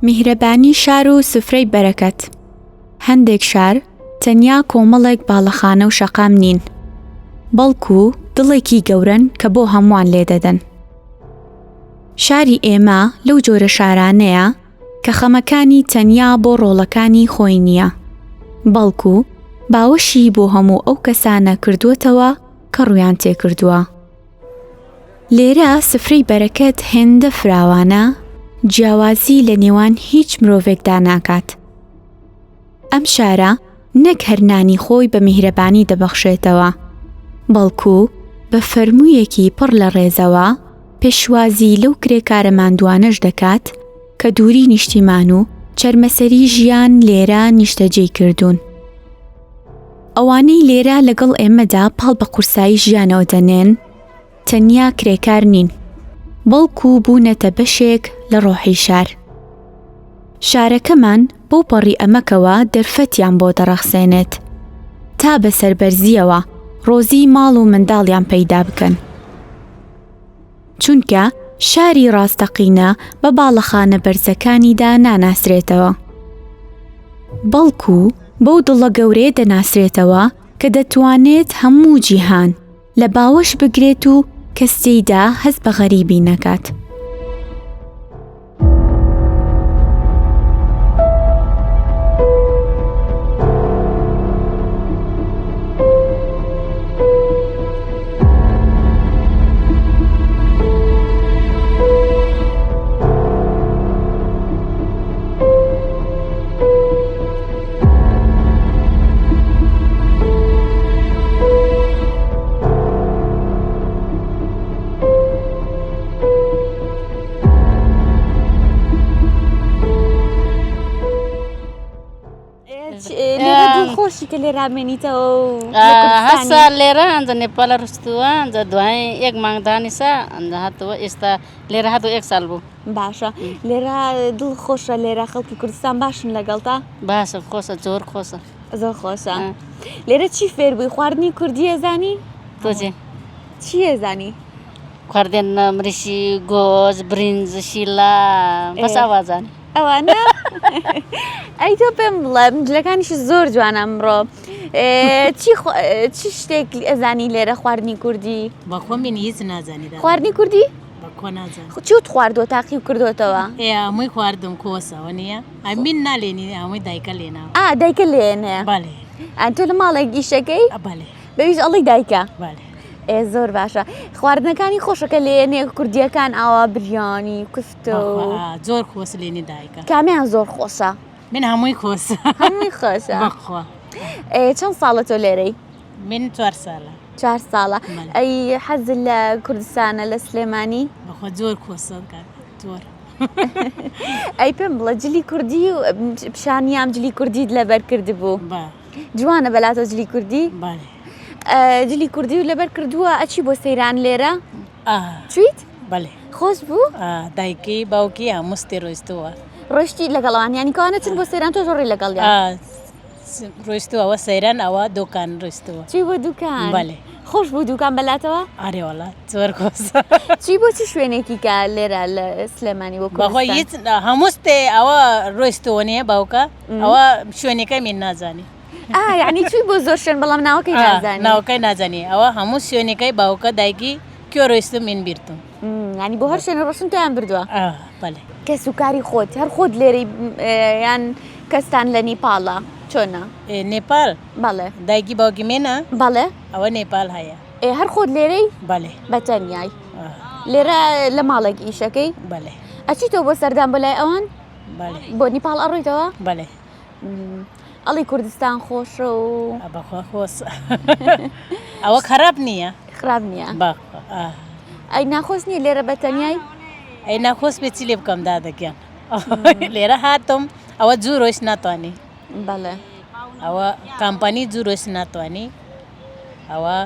میهرەبانی شار و سفرەی بەرەکەت. هەندێک شار تەنیا کۆمەڵێک باڵەخانە و شەقام نین، بەڵکو دڵێکی گەورەن کە بۆ هەمووان لێدەدەن. شاری ئێمە لەو جۆرە شارانەیە کە خەمەکانی تەنیا بۆ ڕۆڵەکانی خۆی نییە، بەڵکو باوەشی بۆ هەموو ئەو کەسانە کردووەتەوە کە ڕوویان تێکردووە. لێرە سفرەی بەرەکەت هێندە فراوانە، جیاوازی لە نێوان هیچ مرۆڤێکدا ناکات. ئەم شارە نەک هەرنانی خۆی بە میهرەبانی دەبەخشێتەوە، بەڵکو بە فەرموویەکی پڕ لە ڕێزەوە پێشوازی لەو کرێکارە ماندووانەش دەکات کە دووری نیشتیمان و چەرمەسەری ژیان لێرە نیشتەجێی کردوون. ئەوانەی لێرە لەگەڵ ئێمەدا پاڵ بە قورسایی ژیانەوە دەنێن تەنیا کرێکار نین، بەڵکو بوونەتە بەشێک لە ڕۆحی شار. شارەکەمان بۆ پەڕی ئەمەکەوە دەرفەتیان بۆ دەڕەخسێنێت تا بە سەربەرزیەوە ڕۆزی ماڵ و منداڵیان پەیدا بکەن. چونکە شاری ڕاستەقینە بە باڵەخانە بەرزەکانیدا ناناسرێتەوە، بەڵکو بەو دڵە گەورەیە دەناسرێتەوە کە دەتوانێت هەموو جیهان لە باوەش بگرێت و کەستێیدا هەست بە غەریبی نەکات. خۆشی کە لێرە مێنیتەوە هەسا لێرە ئەنجە نێپاڵە ڕستووە ئەنجە دوای یەک مانگ دانیسا ئەنجە هاتەوە ئێستا لێرە هاتووە یەک ساڵ بوو. باشە لێرە دڵ خۆشە، لێرە خەڵکی کوردستان باشن لەگەڵتا؟ باشە، خۆشە، زۆر خۆشە، زۆر خۆشە. لێرە چی فێر بووی؟ خواردنی کوردی ئەزانی؟ تۆجێ چی ئەزانی؟ خواردن مریشی گۆز، برنج، شیلا، بەس ئاوازانی ئەوانە؟ ئەی تۆ پێم بڵێ مجلەکانیش زۆر جوانە ئەمڕۆ. چی شتێک ئەزانی لێرە خواردنی کوردی؟ بەخۆ من هیچ نازانی. خواردنی کوردی؟ بەخۆ نازانی. چوت خواردووە تاقی و کردوێتەوە؟ هەمووی خواردم کۆسەوە نییە؟ ئەمین نالێنی هەمووی دایکە لێناوە. دایکە لێنێ؟ بەڵێ. تۆ لە ماڵێک گیشەکەی؟ بەڵێ. بەویش ئەڵی دایکە؟ بەڵێ. زۆر باشە. خواردنەکانی خۆشەکە لێنێ کوردیەکان ئاوا بریانی کوفتە و زۆر خۆش لێنی دایکە. کامیان زۆر خۆشە؟ من هەمووی خۆشە. هەمووی خۆشە؟ بەخوا. چەند ساڵە تۆ لێرەی؟ من 4 ساڵە. 4 ساڵە. ئەی حەز لە کوردستانە لە سلێمانی؟ بەخوا زۆر خۆشە زۆر. ئەی پێم بڵێ جلی کوردی و پیشانیام جلی کوردیت لەبەر کردبوو. جوانە بەلاتۆ جلی کوردی؟ بەڵێ. جلی کوردی و لەبەر کردووە ئەچی بۆ سەیران لێرە؟ چیت؟ بەڵێ. خۆش بوو؟ دایکی باوکی هەمووستی ڕۆیستەوە. ڕۆشتی لەگەڵەوان یانی کەوانە چن بۆ سەیران تۆ ڕۆی لەگەڵیان؟ ڕۆیستەوە سەیران ئەوە دوکان ڕۆیستەوە. چی بۆ دوکان؟ بەڵێ. خۆش بوو دوکان بەلاتەوە؟ ئارێ وەڵات زۆر خۆشە. چی بۆ چی شوێنێکی کە لێرە لە سلێمانی بۆ کوردستان؟ بەخۆ هیچ هەمووستێ ئەوە ڕۆیستەوە نییە باوکە ئەوە شوێنەکەی من نازانی. یعنی چی بۆ زۆر شوێن بەڵام ناوەکەی نازانی؟ ناوەکەی نازانی ئەوە هەموو شوێنەکەی باوکە دایکی کێ ڕۆیستە من بیرتم. ینی بۆ هەر شوێنە ڕۆشن تۆیان بردووە؟ بەڵێ. کەس و کاری خۆت هەر خۆت لێرەی یان کەستان لە نیپاڵە چۆنە؟ نێپال؟ بەڵێ. دایکی باوکی منە؟ بەڵێ. ئەوە نێپال هەیە. هەر خۆت لێرەی؟ بەڵێ. بەتەنیای؟ لێرە لە ماڵێک ئیشەکەی؟ بەڵێ. ئەچی تۆ بۆ سەردان بەلای ئەوان؟ بەڵێ. بۆ نیپاڵ ئەڕۆیتەوە؟ بەڵێ. ئەڵی کوردستان خۆشە و بەخوا خۆشە. ئەوە خراپ نییە؟ خراپ نییە. ئەی ناخۆش نییە لێرە بەتەنیای؟ ئەی ناخۆش بێتی لێ بکەم دادەکەن. لێرە هاتم ئەوە جوو ڕۆیشت ناتوانانی. بەڵێ. ئەوە کامپانی جوو ڕۆیشت ناتوانانی. ئەوە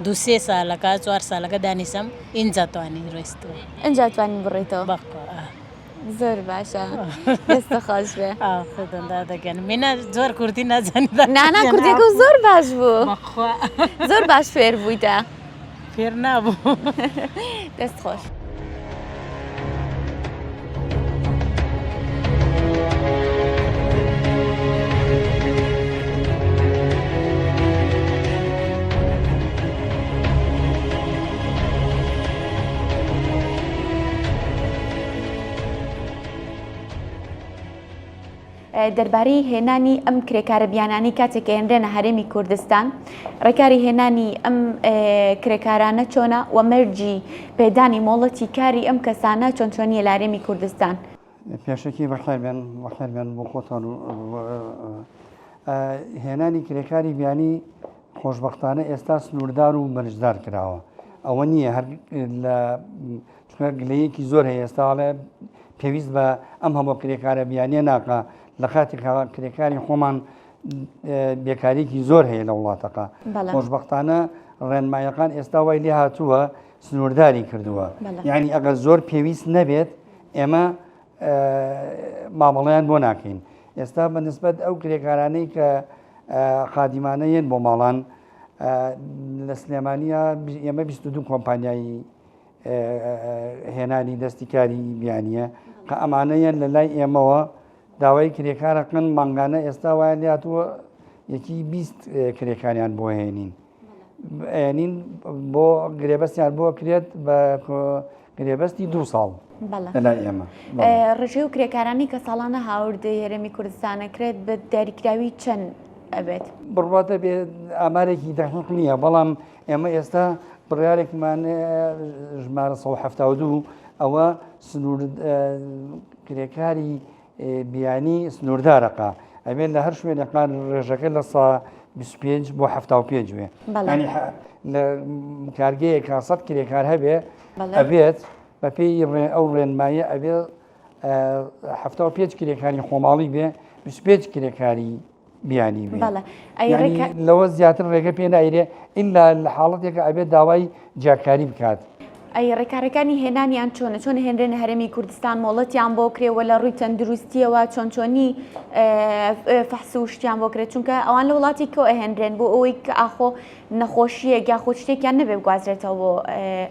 2-3 ساڵەکە 4 ساڵەکە دانیسم ئینجا توانی ڕۆیستەوە. ئەنجا توانین بڕێتەوە؟ بەخوا. زۆر باشە. دەستە خۆش بێ. خۆتەندا دەکەن. منە زۆر کوردی نازانی. نانا کوردیەکە زۆر باش بوو. بەخوا. زۆر باش فێر بوویتە. فێر نابوو. دەست خۆش. دەربارەی هێنانی ئەم کرێکارە بیانانی کاتێک کە هێنرێنە هەرێمی کوردستان ڕێکاری هێنانی ئەم کرێکارانە چۆنە و مەرجی پێدانی مۆڵەتی کاری ئەم کەسانە چۆن چۆنیە لە هەرێمی کوردستان. پێشەکی بەخێر بێن بۆ خۆتان و هێنانی کرێکاری بیانی خۆشببختانە ئێستا سنووردار و مەرجدار کراوە. ئەوە نییە هەر لە گلەیەکی زۆر هەیە ئێستاڵێ پێویست بە ئەم هەموو کرێکارە بیانیە ناکە لە خاتی کرێکاری خۆمان بێکارێکی زۆر هەیە لە وڵاتەکە. خۆشببختانە ڕێنمایەکان ئێستا وای لێ هاتووە سنوورداری کردووە. یعنی ئەگەر زۆر پێویست نەبێت ئێمە مامەڵەیان بۆ ناکەین. ئێستا بە نسبەت ئەو کرێکارانەی کە خادیمانەیەن بۆ ماڵان لە سلێمانیە ئێمە 22 کۆمپانیایی هێنانی دەستیکاری بیانیە کە ئەمانەیەن لە لای ئێمەوە داوای کرێکارەکەن مانگانە ئێستا وایە لاتووە یەکی 20 کرێکاریان بۆ هێنین. ئەنین بۆ گرێبەستیان بۆ کرێت بە گرێبەستی 2 ساڵ لای ئێمە. ڕژێ و کرێکارانی کە ساڵانە هاوردەی هەرێمی کوردستانە کرێت بە دیاریکراوی چەند ئەبێت؟ بڕواتە بێ ئامارێکی دەحق نییە، بەڵام ئێمە ئێستا بڕیارێکمان ژمارە 172 ئەوە کرێکاری بیانی سنووردارەکە ئەبێت لە هەر شوێنەکان ڕێژەکە لە 25 بۆ 75 وێ لە کارگەیەکە 100 کرێکار هەبێ ئەبێت بە پێی ئەو ڕێنمایە ئەبێت 75 کرێکاری خۆماڵی بێ 25 کرێکاری بیانی بێ. لەوە زیاتر ڕێگە پێ نایرێ ئللا لە حاڵەتێکە ئەبێت داوای جاکاری بکات. ئەی ڕێکارەکانی هێنانیان چۆن هێنرێنە هەرێمی کوردستان مۆڵەتیان بۆ کرێوە لە ڕووی تەندروستیەوە چۆنی فەحس و شتیان بۆ کرێت چونکە ئەوان لە وڵاتی کۆ ئەهێنرێن بۆ ئەوەی کە ئاخۆ نەخۆشیە یاخۆ شتێکیان نەبێ بگوازرێتەوە بۆ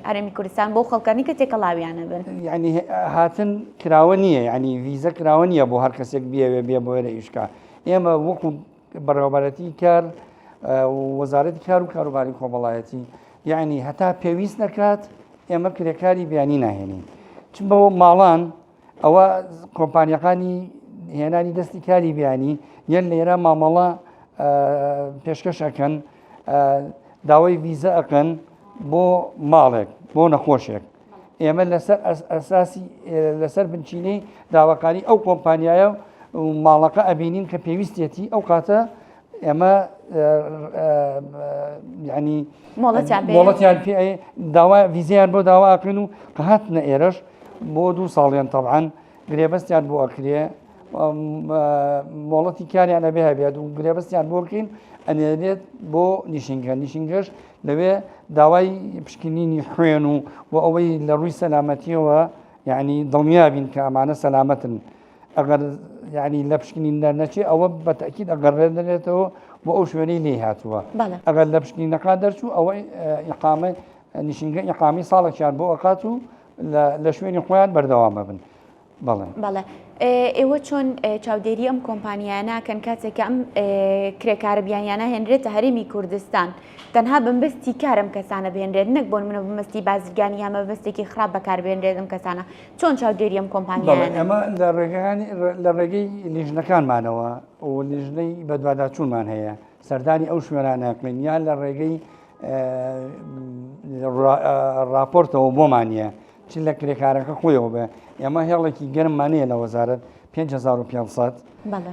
هەرێمی کوردستان بۆ خەڵکانی کە تێکەڵاویانە بن. یعنی هاتن کراوە نییە، ینی ڤیزە کراوە نییە بۆ هەر کەسێک بێ بۆ وێرە ئیشکا. ئێمە وەکو بەڕێوەبەرەتی کار وەزارەتی کار و کاروباری کۆمەڵایەتی یعنی هەتا پێویست نەکات ئێمە کرێکاری بیانی ناهێنین. چون بەوە ماڵان ئەوە کۆمپانیەکانی هێنانی دەستی کاری بیانی یەن لێرە مامەڵە پێشکەش ئەکەن داوای ڤیزە ئەکەن بۆ ماڵێک بۆ نەخۆشێک. ئێمە لەسەر ئەساسی لەسەر بنچینەی داواکاری ئەو کۆمپانیایە ماڵەکە ئەبینین کە پێویستێتی ئەو کاتە ئێمە ینی مۆڵەتیان پێ داوا ڤیزیان بۆ داواکەن و کە هاتنە ئێرەش بۆ 2 ساڵیان تەبعاً گرێبەستیان بۆ ئەکرێ مۆڵەتی کاریان ئەبێ هەبێت و گرێبەستیان بۆ بکەین ئەنێنێت بۆ نیشنگەش لەوێ داوای پشکنینی خوێن و بۆ ئەوەی لە ڕووی سەلامەتیەوە یعنی دڵنیابین کە ئەمانە سەلامەتن. ئەگەر یعنی لە پشکنین دەرنەچێ ئەوە بە تەکید ئەگەڕێنێتەوە بۆ ئەو شوێنەی لێ هاتووە. ئەگەر لە پشکنینەکان دەرچوو ئەوەی ئیقامە نیشنگە ئیقامی ساڵێکیان بۆ ئەقات و لە شوێنی خۆیان بەردەوامە بن. بەڵێ ئێوە چۆن چاودێری ئەم کۆمپانیانەکەن کاتێککە ئەم کرێکارە بیانیانە هێنرێتە هەرێمی کوردستان تەنها بمبستی کارم کەسانە بێنرێت نەک بۆن منە بمەستی بازرگانی یامە بەستێکی خراپ بەکاربێنرێت ئەم کەسانە چۆن چاودێری ئەم کۆمپانیانە؟ ئەمە لە ڕێگەی لیژنەکانمانەوە و لیژنەی بەدواداچوونمان هەیە سەردانی ئەو شوێنانەکەین یان لە ڕێگەی راپۆرتەوە بۆمانە چ لە کرێکارەکە خۆیەوە بێ. ئێمە هێڵێکی گەرممانەیە لە وەزارەت 5500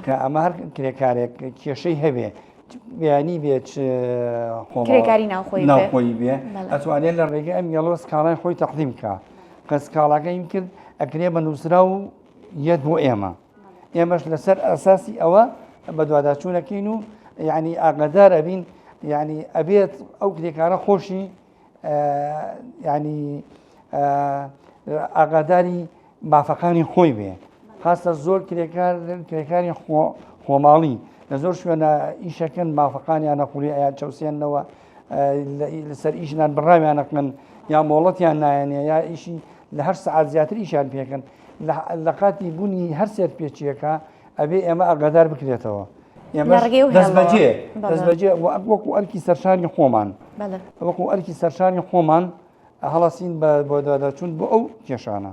کە ئەمە هەر کرێکارێک کێشەی هەبێ بیانی بێت کرێکاری ناوخۆی بێ ئەتوانێت لە ڕێگە ئەم یەڵۆ سکاڵای خۆی تەقدیم کە کە سکاڵەکەی کرد ئەکرێ بە نووسرا و یەت بۆ ئێمەش لەسەر ئەساسی ئەوە بە دوواداچوونەکەین و یعنی ئاگادار ئەبین یعنی ئەبێت ئەو کرێکارە خۆشی ینی ئاگاداری مافەکانی خۆی بێ خاستە زۆر کرێکاری خۆماڵی لە زۆر شوێنە ئیشەکەن مافەکانیان نەخوری ئەیان چەوسێنەوە لەسەر ئیشنان بڕاویانەکەن یا مۆڵەتیان نایەنێ یا ئیشی لە هەر سەعات زیاتر ئیشیان پێکەن لە قاتی بوونی هەر سێر پێچیەکە ئەبێ ئێمە ئاگادار بکرێتەوە. دەستبەجێ وەکو ئەرکی سەرشانی خۆمان وەکو ئەرکی سەرشانی خۆمان هەڵەسین بۆ داداچوون بۆ ئەو کێشانە.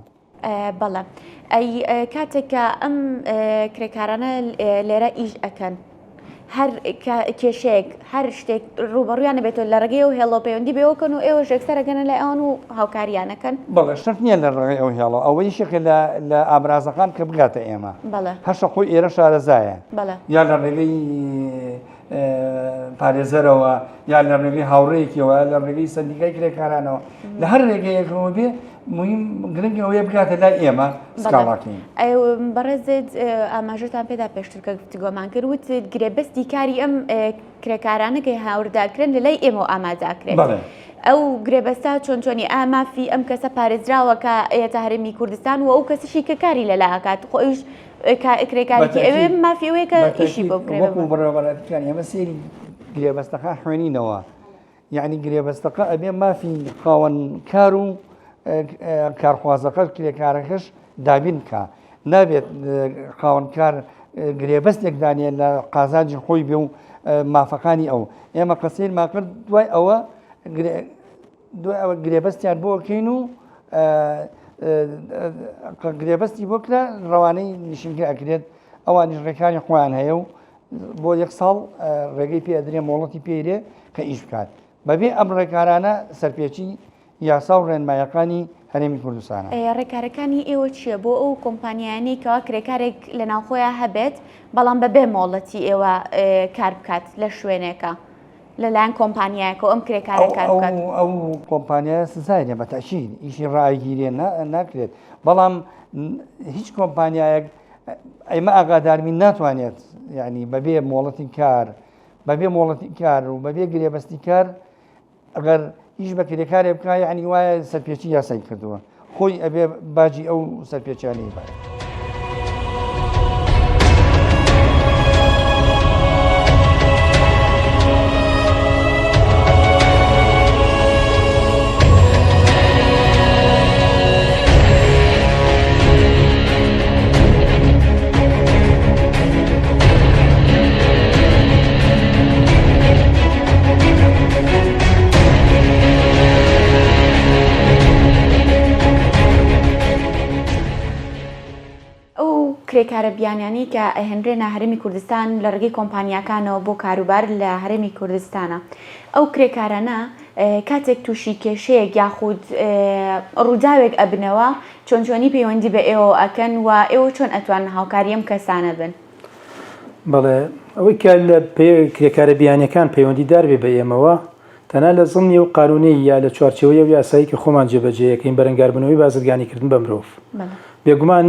بەڵێ ئەی کاتێککە ئەم کرێکارانە لێرە ئیش ئەەکەن هەر کێشەیەک هەر شتێک ڕوبەڕویانە بێتەوە لە ڕێگەی و هێڵۆ پەیوەندی بێوەکەن و ئێوە ژێکسەرەگەنە لە ئەوان و هاوکاریانەکەن بەڵێ شت نییە لە ڕێگەی ئەو هێڵە ئەوەی شێکە لە ئابرازەکان کە بگاتە ئێمە بەڵێ هەشە خۆی ئێرە شارەزایە بەڵێ یا لە ڕێگەی پارێزەرەوە یا لە ڕێگەی هاوڕێیەکەوە لە ڕێگەی سندیکای کرێکارانەوە لە هەر ڕێگەیەکەوە بێ مهم گرنگ ئەوەیە بگاتە لای ئێمە سکاڵاکەین. بەڕێزت ئاماژتان پێدا پێشتر کە گفتوگۆمان کرد وت گرێبەستی کاری ئەم کرێکارانەکەی هاورداکرێن لە لای ئێمە ئامادەکرێت. ئەو گرێبەستا چۆنچۆنی ئامافی ئەم کەسە پارێزراوەکە ئێتە هەرێمی کوردستان و ئەو کەسیشی کە کاری لەلا ئاکات خۆیش کرێکارێکی ئەوێ مافی ئەوەیە کە ئیشی بۆ وەکو بەڕێوەبەرەتەکان ئێمە سێری گرێبەستەکان خوێنینەوە یعنی گرێبەستەکە ئەبێ مافی خاوەن کار و کارخوازەکە کرێکارەکەش دابین بکە نابێت خاوەنکار گرێبەستێک دانێ لە قازانجی خۆی بێ و مافەکانی ئەو ئێمە قسەیرمان کرد دوای ئەوە گرێبەستیان بۆکەین و گرێبەستی بۆ کرا ڕەوانەی نیشتگە ئەکرێت ئەوانیش ڕێکانی خۆیان هەیە و بۆ یەک ساڵ ڕێگەی پێ ئەدرێ مۆڵەتی پێرێ کە ئیش بکات بەبێ ئەم ڕێکارانە سەرپێچی یاسا و ڕێنمایەکانی هەرێمی کوردستانە. ڕێکارەکانی ئێوە چییە بۆ ئەو کۆمپانیانەی کەوا کرێکارێک لە ناوخۆیان هەبێت بەڵام بەبێ مۆڵەتی ئێوە کار بکات لە شوێنێکە لەلایەن کۆمپانیایەکە ئەم کرێکارە کار بکات. ئەو کۆمپانیای سزایە بەتەشیر ئیشی ڕایگیرێ ناکرێت بەڵام هیچ کۆمپانیایەک ئەمە ئاگادارمی ناتوانێت یعنی بەبێ مۆڵەتی کار بەبێ مۆڵەتی کار و بەبێ گرێبەستی کار ئەگەر هیچ بە کرێکارێ بکە یعنی وایە سەرپێچی یاسای کردووە خۆی ئەبێ باجی ئەو سەرپێچیانەی بە. کرێکارە بیانیانی کە ئەهێنرێنە هەرێمی کوردستان لە ڕێگەی کۆمپانیاکانەوە بۆ کاروبار لە هەرێمی کوردستانە ئەو کرێکارانە کاتێک تووشی کێشەیەک یاخود ڕووداوێک ئەبنەوە چۆنچۆنی پەیوەندی بە ئێوە ئەکەن و ئێوە چۆن ئەتوان هاوکاری ئەم کەسانە بن. بەڵێ ئەوەی کە لە کرێکارە بیانیەکان پەیوەندیدار بێ بە ئێمەوە تەنها لە زمنی و قانونی یا لە چوارچێوەی و یاسایی کە خۆمان جێبەجێیەکەین بەرەنگاربوونەوەی بازرگانیکردن بە مرۆڤ بێگومان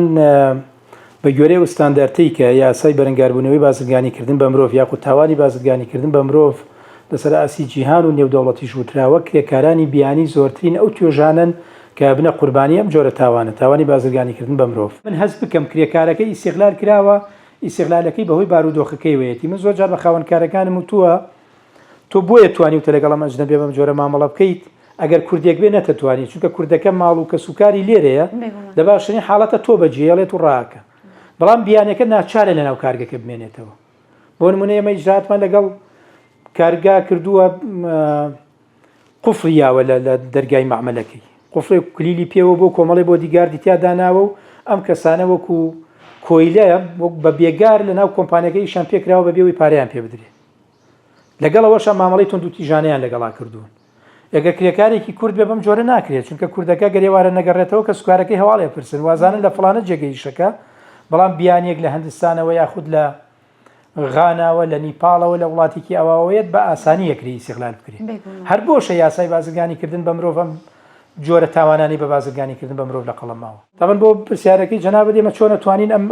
بە گوێرەی و ستانداردی کە یاسای بەرەنگاربوونەوەی بازرگانیکردن بە مرۆڤ یاخود تاوانی بازرگانیکردن بە مرۆڤ لەسەر ئاسی جیهان و نێودەوڵەتی ژووتراوە کرێکارانی بیانی زۆرترین ئەو توێژانن کە بنە قوربانی ئەم جۆرە تاوانی بازرگانیکردن بە مرۆڤ. من هەست بکەم کرێکارەکەی ئیستیغلال کراوە ئیستیغلالەکەی بەهۆی بارودۆخەکەی وەیەتی من زۆر جار بە خاوەنکارەکانم وتووە تۆ بۆیە توانی وتە لەگەڵ ئەم ئەجنەبیە بەم جۆرە مامەڵە بکەیت ئەگەر کوردێک بێ نەتەتوانی چونکە کوردەکە ماڵ و کەسوکاری لێرەیە دەباشنی حاڵەتە تۆ بەجێڵێت و ڕاکە بەڵام بیانەکە ناچارە لە ناو کارگەکە بمێنێتەوە. بۆ نمونە ئێمە ئیجراتمان لەگەڵ کارگا کردووە قوفڵیاوە لە دەرگای مەعمەلەکەی قوفڵی کلیلی پێوە بۆ کۆمەڵی بۆ دیگاردی تیاداناوە و ئەم کەسانە وەکو کۆیلە بە بێگار لە ناو کۆمپانیەکەی شان پێکراوە بە بێەوەی پارەیان پێ بدرێت لەگەڵەوەش مامەڵی تۆند و تیژانەیان لەگەڵا کردوون. ئەگەر کرێکارێکی کورد بێ بەم جۆرە ناکرێت چونکە کوردەکە گەرێوارە نەگەڕێتەوە کە سوکارەکەی هەواڵێ پرسن وازانن لە فڵانە جێگەیشەکە بەڵام بیانێک لە هەندستانەوە یاخود لە غاناوە لە نیپاڵەوە لە وڵاتێکی ئەوەوەیەت بە ئاسانی یەکری ئیستیغلال بکرێت. هەر بۆشە یاسای بازرگانیکردن بە مرۆڤ جۆرە تاوانانی بە بازرگانیکردن بە مرۆڤ لە قەڵەماوە. تاوان بۆ پرسیارەکەی جەناب دێمە چۆن ئەتوانین ئەم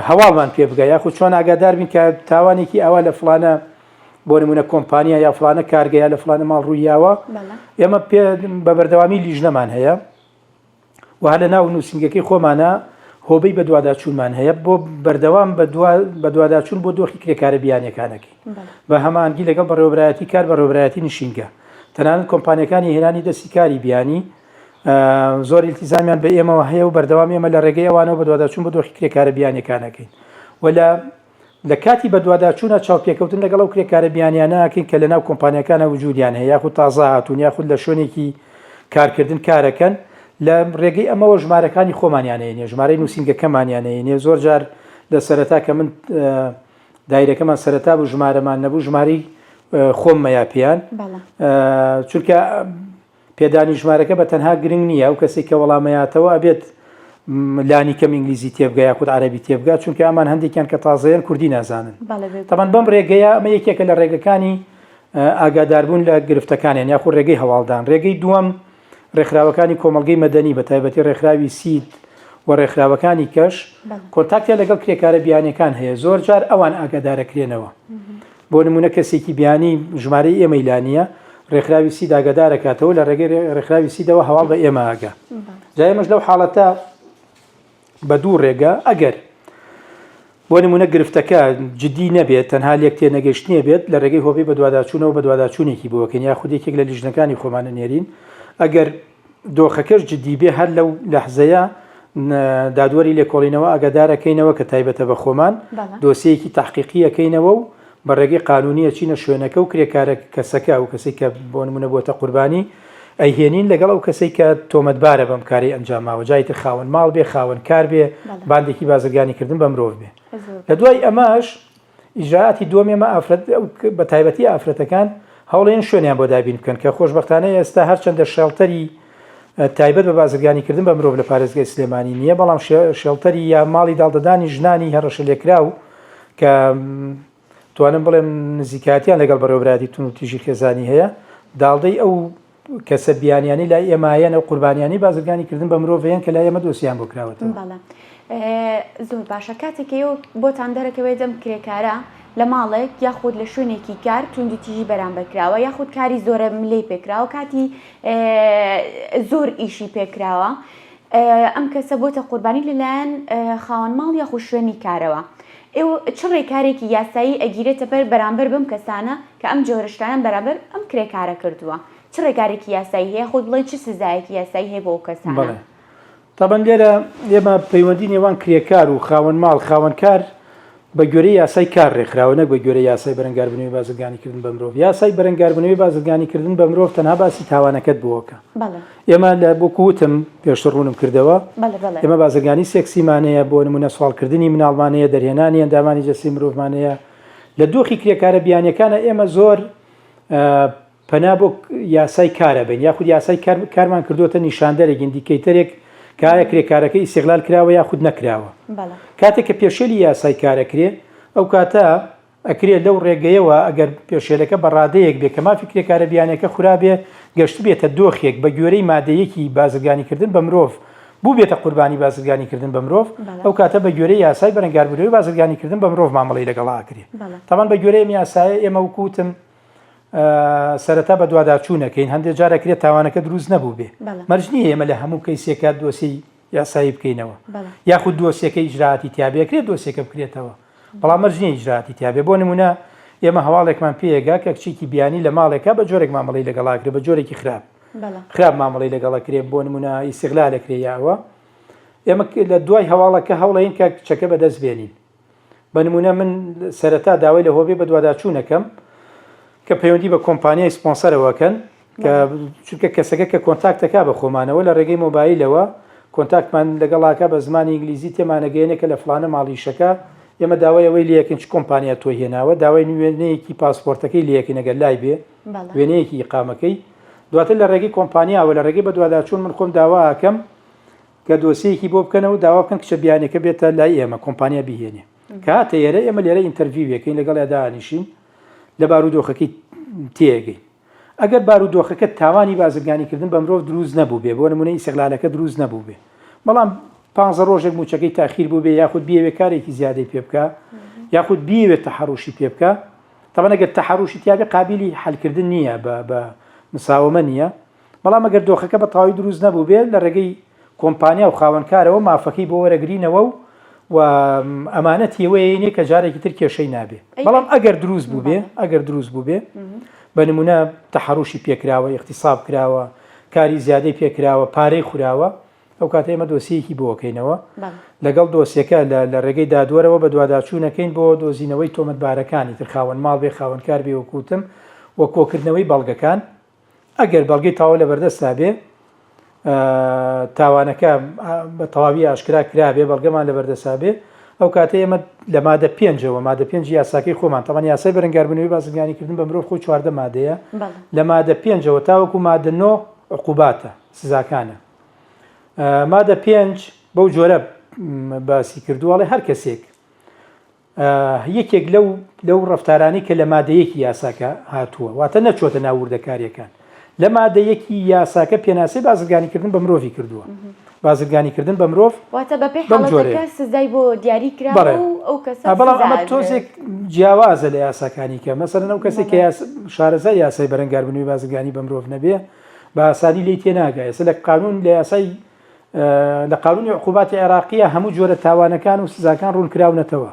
هەواڵمان پێ بگە یاخود چۆن ئاگادار بین کە تاوانێکی ئەوە لە فڵانە بۆ نمونە کۆمپانیا یا فڵانە کارگەیە لە فڵانە ماڵ ڕوویاوە ئێمە بە بەردەوامی لیژنەمان هەیە و هە لە ناو نووسنگەکەی خۆمانە هۆبەی بە دوواداچوونمان هەیە بۆ بەردەوام بە دوواداچوون بۆ دۆخی کرێکارە بیانیەکانەکەی بە هەمانگی لەگەڵ بەڕێوەبرایەتی کار بەڕێوەبرایەتی نشینگە تەنانەت کۆمپانیەکانی هێنانی دەستی کاری بیانی زۆر ئیلتیزامیان بە ئێمەوە هەیە و بەردەوام ئێمە لە ڕێگەی ئەوانەوە بە دوواداچوون بە دۆخی کرێکارە بیانیەکانەکەین و لە کاتی بە دوواداچوونە چاوپێکەوتن لەگەڵ ئەو کرێکارە بیانیانەکەین کە لە ناو کۆمپانیەکانە وجودیان هەیە یاخود تازە هاتوون یاخود لە شوێنێکی کارکردن کارەکەن لە ڕێگەی ئەمەوە ژمارەکانی خۆمانیانەیە ژمارەی نووسنگەکەمانیانەیە زۆر جار لە سەرەتا کە من دایرەکەمان سەرەتا بوو ژمارەمان نەبوو ژماری خۆممەیە پێیان چونکە پێدانی ژمارەکە بە تەنها گرنگ نییە و کەسێک کە وەڵامەیاتەوە ئەبێت لانی کەم ئینگلیزی تێبگە یاخود عەرەبی تێبگات چونکە ئەمان هەندێکیان کە تازەیان کوردی نازانن تەمان بەم ڕێگەیە ئەمە یەکێکە لە ڕێگەکانی ئاگاداربوون لە گرفتەکانیان یاخود ڕێگەی هەواڵدان ڕێگەی دووەم ڕێکخراوەکانی کۆمەڵگەی مەدەنی بە تایبەتی ڕێکخراوی سید و ڕێکخراوەکانی کەش کۆنتاکتە لەگەڵ کرێکارە بیانیەکان هەیە زۆر جار ئەوان ئاگادارەکرێنەوە بۆ نمونە کەسێکی بیانی ژمارەی ئێمەیلانیە ڕێکخراوی سید ئاگادارەکاتەوە لە ڕێگەی ڕێکخراوی سیدەوە هەواڵ بە ئێمە ئاگا جایمەش لەو حاڵەتە بە دوو ڕێگە ئەگەر بۆ نمونە گرفتەکە جدی نەبێت تەنها لێک تێ نەگەشتنیە بێت لە ڕێگەی هۆبی بە دوواداچوونەوە بە دوواداچوونێکی بووەکەن یا خودێکێک لە لیژنەکانی خۆمانە نێرین ئەگەر دۆخەکەش جدی بێ هەر لەو لەحزەیە دادوەری لێکۆڵینەوە ئاگادارەکەینەوە کە تایبەتە بە خۆمان دۆسیەکی تحقیقیەکەینەوە و بە ڕێگەی قانونیە چینە شوێنەکە و کرێکارە کەسەکە و کەسێک کە بۆ نمونە بۆتە قوربانی ئەیهێنین لەگەڵ ئەو کەسێک کە تۆمەتبارە بەم کاری ئەنجاماوە جایتر خاوەن ماڵ بێ خاوەن کار بێ باندێکی بازرگانیکردن بە مرۆڤ بێ لە دوای ئەماش ئیجراعاتی دووەمێمە بە تایبەتی ئافرەتەکان هەوڵێن شوێنیان بۆ دابین بکەن کە خۆشبەختانە ئێستا هەرچەندە شێڵتەری تایبەت بە بازرگانیکردن بە مرۆڤ لە پارێزگای سلێمانی نییە بەڵام شێڵتەری یا ماڵی داڵدەدانی ژنانی هەڕەشە لێکراو کە توانم بڵێم نزیکاتیان لەگەڵ بەڕێوەبرادی تون و تیژی خێزانی هەیە داڵدەی ئەو کەسە بیانیانی لای ئێمایەنە و قوربانیانی بازرگانیکردن بە مرۆڤیان کە لای ئێمە دۆسییان بۆ کراوەتەوە زۆر باشە کاتێکەوە بۆتان دەرەکەوێت دەم کرێکارە لە ماڵێک یاخود لە شوێنێکی کار توندی تیژی بەرام بکراوە یاخود کاری زۆرە ملەی پێکراوە کاتی زۆر ئیشی پێکراوە ئەم کەسە بۆتە قوربانی لەلایەن خاوەن ماڵ یاخود شوێنی کارەوە ئێوە چ ڕێکارێکی یاسایی ئەگیرێتە بەر بەرامبەر بم کەسانە کە ئەم جۆرەشتیان بەرامبەر ئەم کرێکارە کردووە چ ڕێکارێکی یاسایی هەیە خۆت بڵێن چ سزایەکی یاسایی هەیە بۆ کەسانە تابەن لێرە ئێمە پەیوەندی نێوان کرێکار و خاوەن ماڵ خاوەنکار بە گوێرەی یاسای کار ڕێکخراوە نەک بە گوێرەی یاسای بەرەنگاربوونەوەی بازرگانیکردن بە مرۆڤ یاسای بەرەنگاربوونەوەی بازرگانیکردن بە مرۆڤ تەنها باسی تاوانەکەت بووەکە ئێمە لە بۆ کووتم پێشتر ڕوونم کردەوە ئێمە بازرگانی سێکسیمانەیە بۆ نمونە سوالکردنی مناڵمانەیە دەرهێنانی ئەندامانی جەستی مرۆڤمانەیە لە دۆخی کرێکارە بیانیەکانە ئێمە زۆر پەنا بۆ یاسای کارە بین یاخود یاسای کارمان کردوتە نیشاندەرێک ئیندیکەیتەرێک کایە کرێکارەکە ئیستیغلال کراوە یاخود نەکراوە کاتێک کە پێشێلی یاسای کارەکرێ ئەو کاتە ئەکرێت لەو ڕێگەیەوە ئەگەر پێشێلەکە بە ڕادەیەک بێ کە مافی کرێکارە بیانەکە خورابێ گەشت بێتە دۆخێک بە گوێرەی مادەیەکی بازرگانیکردن بە مرۆڤ بوو بێتە قوربانی بازرگانیکردن بە مرۆڤ ئەو کاتە بە گوێرەی یاسای بەرەنگاربوونەوەی بازرگانیکردن بە مرۆڤ مامەڵەی لەگەڵاکرێ تاوان بە گوێرەی یاسایە ئێمە وکوتم سەرەتا بە دوواداچوونەکەین هەندێک جارەکرێت تاوانەکە دروست نەبوو بێ مەرجنی ئێمە لە هەموو کەیسێکە دۆسی یاسایی بکەینەوە یاخود دۆسیەکە ئیجراعاتی تیابێکرێت دۆسیەکە بکرێتەوە بەڵام مەرجنی ئیجراعاتی تیابێ بۆ نمونە ئێمە هەواڵێکمان پێیەگا کە کچێکی بیانی لە ماڵێکە بە جۆرێک مامەڵەی لەگەڵاکرێت بە جۆرێکی خراپ مامەڵەی لەگەڵەکرێت بۆ نمونە ئیستیغلالەکرێ یاوە ئێمە لە دوای هەواڵەکە هەوڵەین کە کچەکە بەدەست بێنین بە نمونە من سەرەتا داوای لە هۆبێ بە دوواداچوونەکەم کە پەیوەندی بە کۆمپانیای سپۆنسەرەوەکەن کە چونکە کەسەکە کە کۆنتاکتەکە بە خۆمانەوە لە ڕێگەی مۆبایلەوە کۆنتاکتمان لەگەڵاکە بە زمانی ئینگلیزی تێمانەگەێنێکە لە فلانە ماڵیشەکە ئێمە داوای ئەوەی لەکەن چ کۆمپانیا تۆ هێناوە داوای وێنەیەکی پاسپۆرتەکەی لەکەی نەگەر لای بێ وێنەیەکی ئیقامەکەی دواتر لە ڕێگەی کۆمپانیاوە لە ڕێگەی بە دوواداچوون من خۆم داواکەم کە دۆسیەکی بۆ بکەنەوە داوا بکەن کچە بیانەکە بێتە لای ئێمە کۆمپانیا بهێنێ کاتە ئێرە ئێمە لێرە ئینتەرویوەکەین لەگەڵ دانیشین لە بارودۆخەکەی تێگەی ئەگەر بارودۆخەکە تاوانی بازرگانیکردن بە مرۆڤ دروست نەبوو بێ بۆ نمونەی ئیستیغلالەکە دروست نەبوو بێ بەڵام 15 ڕۆژێک موچەکەی تاخیر بوو بێ یاخود بیەوێ کارێکی زیادەی پێ بکە یاخود بیەوێت تەحەڕوشی پێ بکە تەوان ئەگەر تەحەڕوشی تیابێ قابلی حەلکردن نییە بە مساومە نییە بەڵام ئەگەر دۆخەکە بە تەواوی دروست نەبوو بێ لە ڕێگەی کۆمپانیا و خاوەنکارەوە مافەکەی بۆ وەرەگرینەوە و ئەمانەت هێوەیەنێ کە جارێکی تر کێشەی نابێ بەڵام ئەگەر دروست بوو بێ بە نمونە تەحەڕوشی پێکراوە اختصاب کراوە کاری زیادەی پێکراوە پارەی خوراوە ئەو کاتە ئێمە دۆسیەکی بۆکەینەوە لەگەڵ دۆسیەکە لە ڕێگەی دادوەرەوە بە دوواداچوونەکەین بۆ دۆزینەوەی تۆمەتبارەکانی تر خاوەن ماڵ بێ خاوەنکار بێ وەکوتم وە کۆکردنەوەی بەڵگەکان ئەگەر بەڵگەی تاوە لە بەردەستا بێ تاوانەکە بە تەواوی ئاشکرا کرابێ بەڵگەمان لە بەردەسا بێ ئەو کاتە ئێمە لە مادە 5ەوە مادە 5 یاساکەی خۆمان تەمان یاسای بەرەنگاربوونەوەی بازرگانیکردن بە مرۆڤ خۆی 4 مادەیە لە مادە 5ەوە تاوەکو مادە 9 عقوباتە سزاکانە مادە 5 بەو جۆرە باسی کردووەڵێ هەر کەسێک یەکێک لەو ڕەفتارانی کە لە مادەیەکی یاساکە هاتووە واتە نەچۆتە ناوردەکاریەکان لە مادەیەکی یاساکە پێناسی بازرگانیکردن بە مرۆڤی کردووە بازرگانیکردن بە مرۆڤ واتە بەپێ حاڵەتەکە سزای بۆ دیاری کراوە و ئەو کەسە بەڵام ئەمە تۆزێک جیاوازە لە یاساکانی کە مەسەرەن ئەو کەسێک کە شارەزای یاسای بەرەنگاربوونەوەی بازرگانی بە مرۆڤ نەبێ بە ئاسانی لی تێناگایە لە قانون لە یاسای لە قانونی عقوباتی عێراقیە هەموو جۆرە تاوانەکان و سزاکان ڕوونکراونەتەوە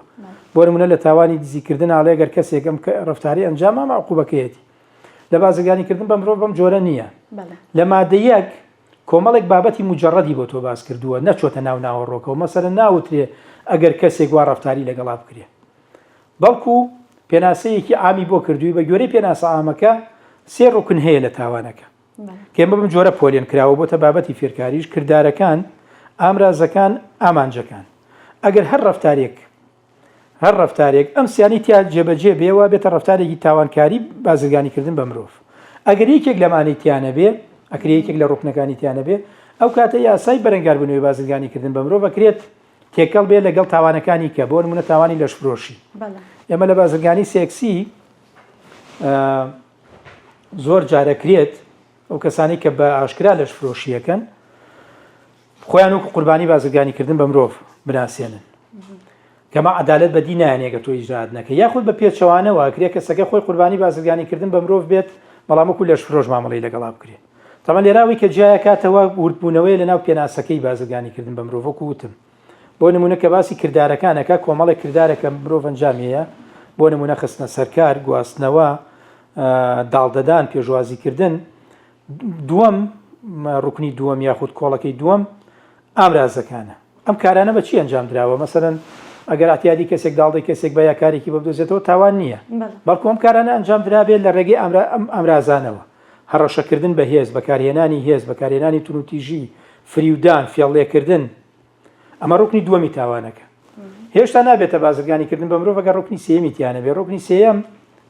بۆ نمونە لە تاوانی دزیکردن ئاڵێ گەر کەسێک ئەم ڕەفتاری ئەنجام ئەمە عقوبەکەیەتی لە بازرگانیکردن بە مرۆڤ بەم جۆرە نییە لە مادە 1 کۆمەڵێک بابەتی مجەڕەدی بۆ تۆ باس کردووە نەچۆتە ناو ناوەڕۆکەوە مەسەرەن ناوترێ ئەگەر کەسێک وا ڕەفتاری لەگەڵا بکرێ بەڵکو پێناسەیەکی ئامی بۆ کردووی بە گوێرەی پێناسە ئامەکە 3 ڕوکن هەیە لە تاوانەکە کێمە بم جۆرە پۆلێن کراوە بۆتە بابەتی فێرکاریش کردارەکان ئامرازەکان ئامانجەکان ئەگەر هەر ڕەفتارێک ئەم سیانی تیا جێبەجێ بێەوە بێتە ڕەفتارێکی تاوانکاری بازرگانیکردن بە مرۆڤ ئەگەر یەکێک لەمانەی تیانە بێ ئەکرێ یەکێک لە ڕوکنەکانی تیانە بێ ئەو کاتە یاسای بەرەنگاربوونەوەی بازرگانیکردن بە مرۆڤ ئەکرێت تێکەڵ بێ لەگەڵ تاوانەکانی کە بۆ نمونە تاوانی لەشفرۆشی ئێمە لە بازرگانی سێکسی زۆر جارەکرێت ئەو کەسانی کە بە ئاشکرا لەشفرۆشیەکەن خۆیان وەکو قوربانی بازرگانیکردن بە مرۆڤ بناسیێنن کەمە عەدالەت بەدی نایەنێگە تۆ ئیجرات نەکە یاخود بە پێچەوانەوە ئەکرێ کەسەکە خۆی قوربانی بازرگانیکردن بە مرۆڤ بێت بەڵام وەکو لەشفرۆش مامەڵەی لەگەڵا بکرێت تەمەن لێراوی کە جیایە کاتەوە وردبوونەوەی لە ناو پێناسەکەی بازرگانیکردن بە مرۆڤ وەکو وتم بۆ نمونە کە باسی کردارەکانەکە کۆمەڵێک کردارەکە مرۆڤ ئەنجامەیە بۆ نمونە خستنە سەرکار گواستنەوە داڵدەدان پێشوازیکردن دووەم ڕوکنی دووەم یاخود کۆڵەکەی دووەم ئامرازەکانە ئەم کارانە بە چی ئەنجام دراوە مەسەرەن ئەگەر ئاتیادی کەسێک داڵدەی کەسێک بە یاکارێکی بەدۆزێتەوە تاوان نییە بەڵکو ئەم کارانە ئەنجام درابێت لە ڕێگەی ئەمرازانەوە هەڕەشەکردن بە هێز بەکارهێنانی هێز بەکارهێنانی تونوتیژی فریودان فێڵێکردن ئەمە ڕوکنی دووەمی تاوانەکە هێشتا نابێتە بازرگانیکردن بە مرۆڤ ئەگەر ڕوکنی سێمی تیانە بێ ڕوکنی سێەم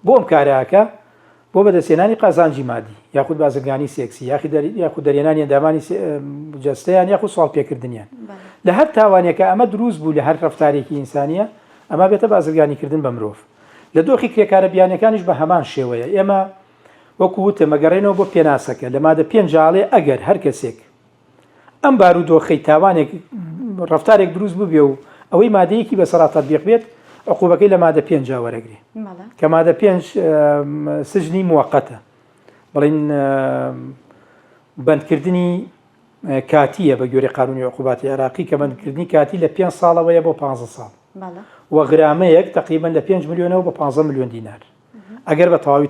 بۆ ئەم کارەکە بۆ بەدەستێنانی قازانجی مادی یاخود بازرگانی سێکسی یاخود دەرێنانی ئەندامانی جەستەیان یاخود سوڵ پێکردنیان لە هەر تاوانێکە ئەمە دروست بوو لە هەر ڕەفتارێکی ئینسانیە ئەمە بێتە بازرگانیکردن بە مرۆڤ لە دۆخی کرێکارە بیانەکانیش بە هەمان شێوەیە ئێمە وەکو وتە مەگەڕێنەوە بۆ پێناسەکە لە مادە 5 ئەگەر هەر کەسێک ئەم بارودۆخەی تاوانێک ڕەفتارێک دروست بوو بێ و ئەوەی مادەیەکی بەسەرا تەطبیق بێت عقوبەکەی لە مادە 5 وەرەگرێ کە مادە 5 سجنی موقەتە بڵین بەندکردنی کاتیە بە گوێرەی قانونی عقوباتی عێراقی کە بەندکردنی کاتی لە 5 ساڵەوەیە بۆ 15 ساڵ وە غرامەیەک تقریبا لە 5 ملیۆنەوە بە 15 ملیۆن دینار ئەگەر بە تەواوی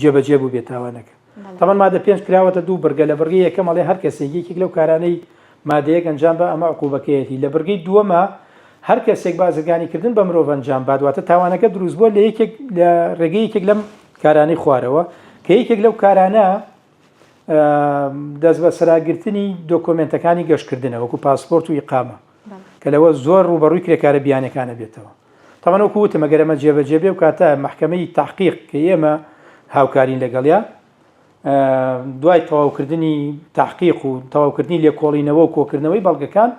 جێبەجێ بوو بێت تاوانەکە تەمان مادە 5 کراوەتە دوو بەرگە لە بەرگەی یەکەم ئەڵێ هەر کەسێکێک لەو کارانەی مادەیەک ئەنجام بە ئەمە عقوبەکەیەتی لە بەرگەی دووەمە هەر کەسێک بازرگانیکردن بە مرۆڤ ئەنجام بادواتە تاوانەکە دروست بووە لە یەکێک لە ڕێگەی یەکێک لەم کارانەی خوارەوە کە یەکێک لەو کارانە دەست بە سەراگرتنی دۆکۆمنتەکانی گەشتکردنە وەکو پاسپۆرت و ئیقامە کە لەوە زۆر ڕوبەڕووی کرێکارە بیانەکانە بێتەوە تەمان وەکو وتم ئەگەر ئەمە جێبەجێ بێ و کاتە محکەمەی تحقیق کە ئێمە هاوکارین لەگەڵیا دوای تەواوکردنی تحقیق و تەواوکردنی لێکۆڵینەوە و کۆکردنەوەی بەڵگەکان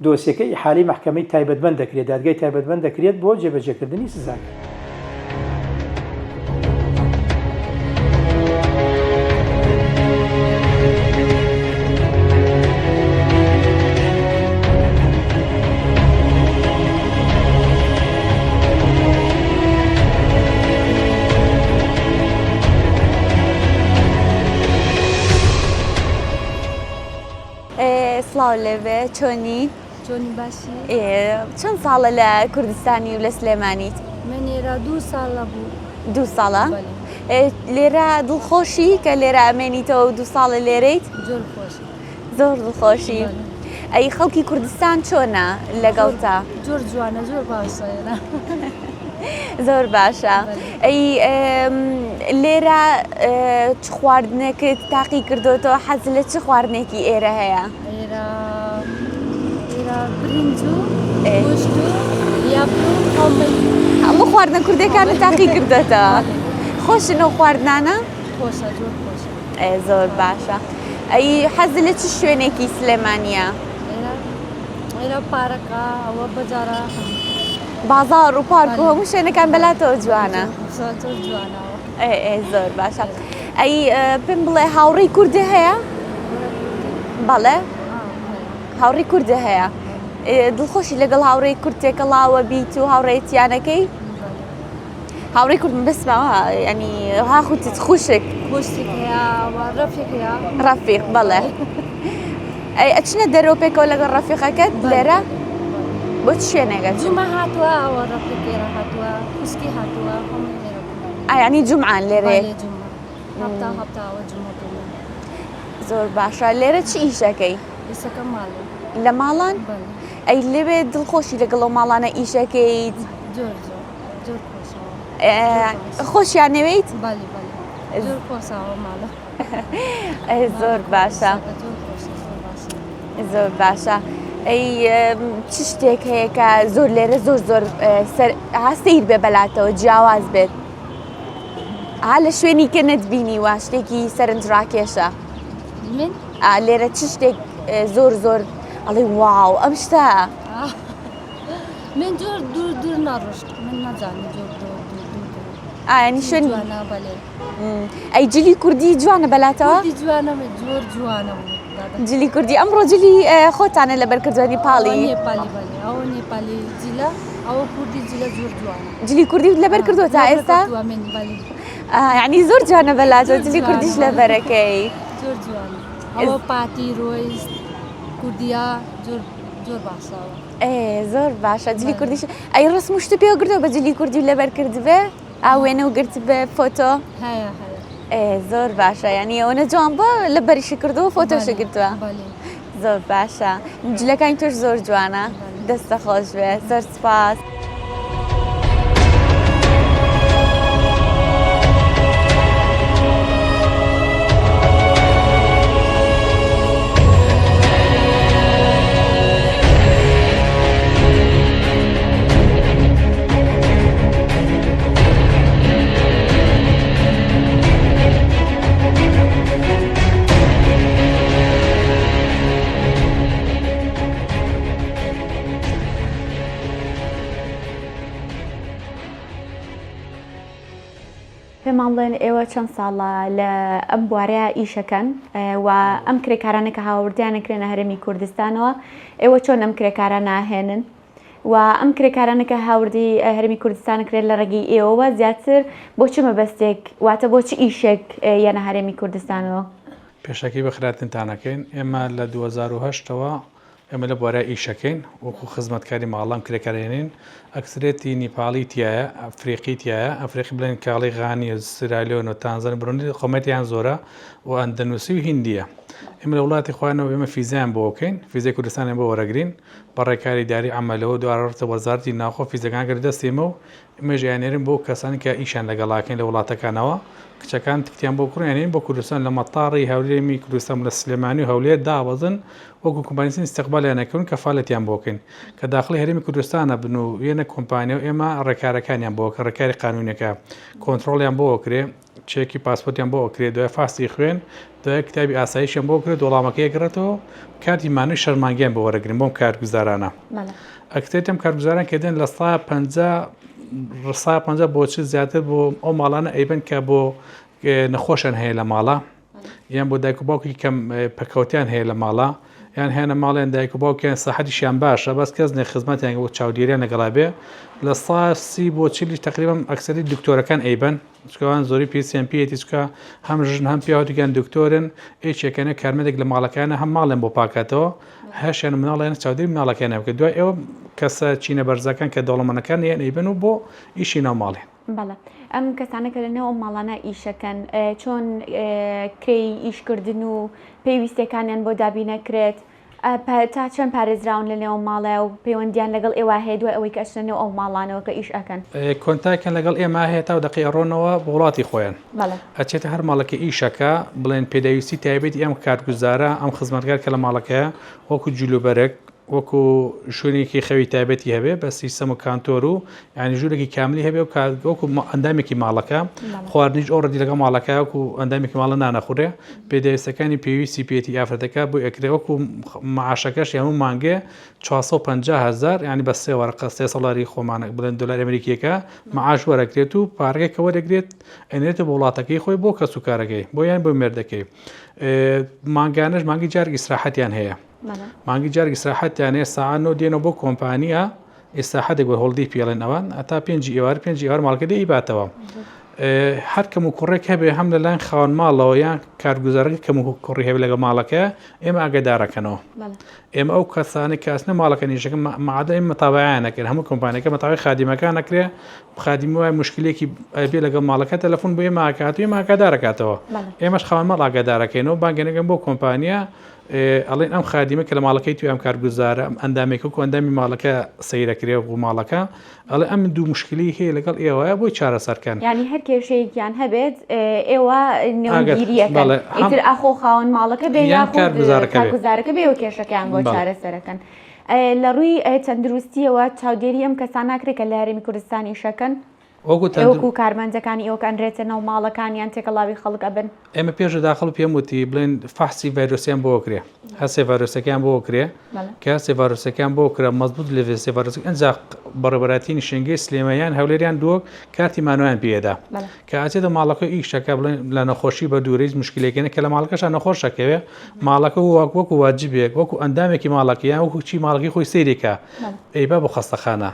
دۆسیەکە ئیحالەی محکەمەی تایبەتمەند دەکرێت دادگای تایبەتمەند دەکرێت بۆ جێبەجێکردنی سزاکە سڵاو لێبێ چۆنی؟ چۆنی باشی؟ چەند ساڵە لە کوردستانی و لە سلێمانیت؟ من ئێرە 2 ساڵە بوو. 2 ساڵە؟ لێرە دڵخۆشی کە لێرە ئەمێنیتەوە 2 ساڵە لێرەیت؟ زۆر خۆشی. زۆر دڵخۆشی. ئەی خەڵکی کوردستان چۆنە لەگەڵتا؟ زۆر جوانە زۆر باشە ئێرە. زۆر باشە ئەی لێرە چ خواردنێکت تاقی کردوتەوە حەز لە چ خواردنێکی ئێرە هەیە ئێرە برنج و گۆشت و یابلو قۆمەی هەموو خواردنە کوردەکانت تاقی کردوتەوە خۆشن ئەو خواردنانە خۆشە زۆر خۆشە زۆر باشە ئەی حەز لە چ شوێنێکی سلێمانیە ئێرە پارەکە ئەوە بەجارە بازار و پارک و هەموو شوێنەکان بەلاتەوە جوانە زۆر جوانەوە زۆر باشە ئەی پێم بڵێ هاوڕێی کوردی هەیە بەڵێ هاوڕێی کوردی هەیە دڵخۆشی لەگەڵ هاوڕێی کورد تێکەڵاوە بیت و هاوڕێیەتیانەکەی هاوڕێی کورد بسمەوە ینی هاخوتت خوشک گۆشتێک هەیە ڕەفێک هەیە ڕەفیق بەڵێ ئەی ئەچنە دەرەوە پێکەوە لەگەڵ ڕەفیقەکەت لێرە بۆ چ شوێنێکە جومە هاتووە ئەوە ڕەفێک ئێرە هاتووە خوسکی هاتووە هەموو لێرە ینی جومعان لێرێ هەفتا هەفتاوە جومە زۆر باشە لێرە چی ئیشەکەی ئیسەکە ماڵێ لە ماڵان ئەی لێوێ دڵخۆشی لەگەڵ ئەو ماڵانە ئیشەکەیت زۆر خۆشەوە خۆشیانەوەیت زۆر خۆشەوە ماڵە زۆر باشە زۆر باشە ئەی چ شتێک هەیە کە زۆر لێرە زۆر هەستەیر بێ بەلاتەوە جیاواز بێت لە شوێنی کە نەتبینیوە شتێکی سەرنجڕاکێشە من لێرە چ شتێک زۆر ئەڵێ واو ئەم شتە من زۆر دوور نەڕۆشت من نەزانم زۆر ینی شوێن جوانە بەڵێ ئەی جلی کوردی جوانە بەلاتەوە جوانە زۆر جوانە جلی کوردی ئەمڕۆ جلی خۆتانە لە بەرکردوانی پاڵی نێپالی بەڵێ ئەوە نێپالی جیلە ئەوە کوردی جیلە زۆر جوانە جلی کوردی لەبەر کردووە تا ئێستا من بەڵێ ینی زۆر جوانە بەلاتەوە جلی کوردیش لە بەرەکەی زۆر جوانە ئەوە پاتی ڕۆیست کوردیا زۆر باشەوە زۆر باشە جلی کوردیش ئەی ڕسم شت پێوە گرتەوە بە جلی کوردی لەبەر کردبێ ئاوێنە و گرت بێ فۆتۆ هەیە زۆر باشە ینی ئەوەنە جوان بە لە بەریشی کردووە فۆتۆشە گرتووە زۆر باشە جلەکانی تۆش زۆر جوانە دەستە خۆش بێ زۆر سپاس پێمان بڵێن ئێوە چەند ساڵە لە ئەم بوارەیە ئیشەکەن و ئەم کرێکارانە کە هاوردیانەکرێنە هەرێمی کوردستانەوە ئێوە چۆن ئەم کرێکارانە هێنن و ئەم کرێکارانە کە هاوردی هەرێمی کوردستانەکرێت لە ڕێگەی ئێوەوە زیاتر بۆچی مەبەستێک واتە بۆچی ئیشێک یانە هەرێمی کوردستانەوە پێشەکەی بەخراتنتانەکەین ئێمە لە 2008ەوە ئەمە لە بۆرە ئیشەکەین وەکو خزمەتکاری ماڵام کرێکارێنین ئەکسرێتی نیپاڵی تایە ئەفریقی تایە ئەفریقی بڵێن کاڵی غانی سرالۆن و تانزان بڕۆنی خۆمەتیان زۆرە و ئەندەنووسی و هیندیە ئێمە لە وڵاتی خوانەوە ئێمە فیزیان بۆ بکەین فیزیای کوردستانیان بۆ وەرەگرین بە ڕێکاری داری ئەمەلەوە دوارڕتە وەزارەتی ناوخۆ فیزیەکان کرد دەستێمە و ئێمە ژیانێرن بۆ کەسانی کە ئیشان لەگەڵاکەین لە وڵاتەکانەوە کچەکان تکتیان بۆ کوڕیانین بۆ کوردستان لە مەتاڕی هەولێمی کوردستان لە سلێمانی و هەولێر دابەزن وەکو کۆمپانیسین استیقبالیانەکەون کەفاڵەتیان بۆکەین کە داخلی هەرێمی کوردستانە بن و وێنە کۆمپانیا و ئێمە ڕێکارەکانیان بۆ کە ڕێکاری قانونیەکە کۆنتترۆلیان بۆ کرێ چێکی پاسپۆرتیان بۆ کرێت دوای فاستی خوێن دوای کتابی ئاساییشیان بۆ کرێت وەڵامەکەی گرێتەوە کاتی مانوی شەرمانگیان بۆ وەرەگرین بۆم کارگوزارانە ئەکتێتم کارگوزاران کردن لە 150 بۆچ زیاتر بۆ ئەو ماڵانە ئەیبن کە بۆ نەخۆشیان هەیە لە ماڵە یان بۆ دایک و باوکی کەم پەکەوتیان هەیە لە ماڵە یان هێنە ماڵیان دایک و باوکیان سەحەتیشیان باشە بەس کەس نێ خزمەتیان بۆ چاودێریان لەگەڵا بێ لە 130 بۆ 40 تقریبا ئەکسەری دکتۆرەکان ئەیبن چکەوان زۆری PCMP چکە هەم ژن هەم پیاوەتیان دکتۆرن هیچێکەنە کارمەندێک لە ماڵەکانە هەم ماڵیان بۆ پاکاتەوە هەشیان مناڵیان چاودێری مناڵەکانیان بکە دوای ئێوە کەسە چینە بەرزەکان کە دەوڵەمەندەکان یان ئەیبن و بۆ ئیشی ناو ماڵێن بەڵێ ئەم کەسانەکە لەنێو ماڵانە ئیشەکەن چۆن کرێی ئیشکردن و پێویستەکانیان بۆ دابینەکرێت تا چەند پارێزراون لە نێو ماڵە و پەیوەندیان لەگەڵ ئێوە هەیە دوای ئەوەی کە ئەچنە نێو ئەو ماڵانەوە کە ئیش ئەکەن کۆنتاکیان لەگەڵ ئێمە هەیە تا و دقی ئەڕۆنەوە بە وڵاتی خۆیان ئەچێتە هەر ماڵەکە ئیشەکە بڵێن پێداویستی تایبێتی ئەم کارگوزارە ئەم خزمەتگار کە لە ماڵەکەیە وەکو جلوبەرێک وەکو شوێنێکی خەوی تایبەتی هەبێ بە سیستەم و کانتۆر و ینی ژوورێکی کاملی هەبێ و وەکو ئەندامێکی ماڵەکە خواردنیش ئەوڕەدی لەگە ماڵەکە وەکو ئەندامێکی ماڵە نانەخورێ پێدەویستەکانی پێویستی پێێتی ئافرەتەکە بۆ ئەکرێ وەکو معاشەکەش یان مانگێ 450,000 ینی بە سێ وەرقە سێ سەڵاری خۆمانە بڵێن دلار ئەمریکیەکە معاش وەرەگرێت و پارەکە وەرەگرێت ئەنێتە بۆ وڵاتەکەی خۆی بۆ کەس و کارەکەی بۆ یان بۆ مێردەکەی مانگانش مانگی جارێک ئیسراحەتیان هەیە مانگی جارێک ئیسراحەتیان هەیە ساعات 9 دێنەوە بۆ کۆمپانیە ئێستاحەتێک بۆ هەڵدی پێڵێن ئەوان ئەتا 5 ئێوار ماڵکە دەیباتەوە هەر کەم و کوڕێک هەبێ هەم لەلایەن خاوەن ماڵەوە یان کارگوزارەکە کەم و کوڕی هەبێ لەگە ماڵەکە ئێمە ئاگادارەکەنەوە ئێمە ئەو کەسانی کەسنە ماڵەکە نیشەکە مادە ئێمە مەتابعیانەکرد هەموو کۆمپانیەکە مەتاوی خادیمەکان نەکرێ خادیمی وای مشکلێکی بێ لەگە ماڵەکە تەلەفۆن بۆ ئێمە ئاکات و ئێمە ئاگادارەکاتەوە ئێمەش خاوەن ماڵ ئاگادارەکەینەوە بانگەنەکەم بۆ کۆمپانیا ئەڵێن ئەم خادیمە کە لە ماڵەکەی توی ئەم کارگوزارە ئەندامێک و ئەندامی ماڵەکە سەیرەکرێ و ماڵەکە ئەڵێ ئەم دوو مشکلی هەیە لەگەڵ ئێوەیە بۆی چارەسەرکەن ینی هەر کێشەیەکیان هەبێت ئێوە نێوگیریەکەن ئیتر ئاخۆ خاوەن ماڵەکە بێ کارگوزارەکە بێ و کێشەکەیان بۆ چارەسەرەکەن لە ڕووی تەندروستیەوە چاودێری ئەم کەسان ناکرێت کە لە هەرێمی کوردستان ئیشەکەن وەکو کارمەندەکانی ئێوە ئەنرێتەوە ماڵەکانیان تێکەڵاوی خەڵک ئەبن ئێمە پێش داخڵ پێم وتی بڵێن فەحسی ڤایرۆسیان بۆ کرێ هەسێ ڤایرۆسەکان بۆ کرێ کە هەسێ ڤایرۆسەکان بۆ کرا مەزبوط لە ڤێسێ ڤایرۆسەکە ئەنجا بەڕێبەراتی نیشتنگەی سلێمەیان هەولێریان دووە کارتی مانۆیان پێدا کە ئاچێتە ماڵەکە ئیشەکە بڵێن لە نەخۆشی بە دوورەیز مشکلێکێنە کە لە ماڵەکەشان نەخۆشەکەوێ ماڵەکە وەکو واجبێک وەکو ئەندامێکی ماڵەکەیان وەکو چی ماڵەکەی خۆی سەیرێکە ئەیبا بۆ خەستەخانە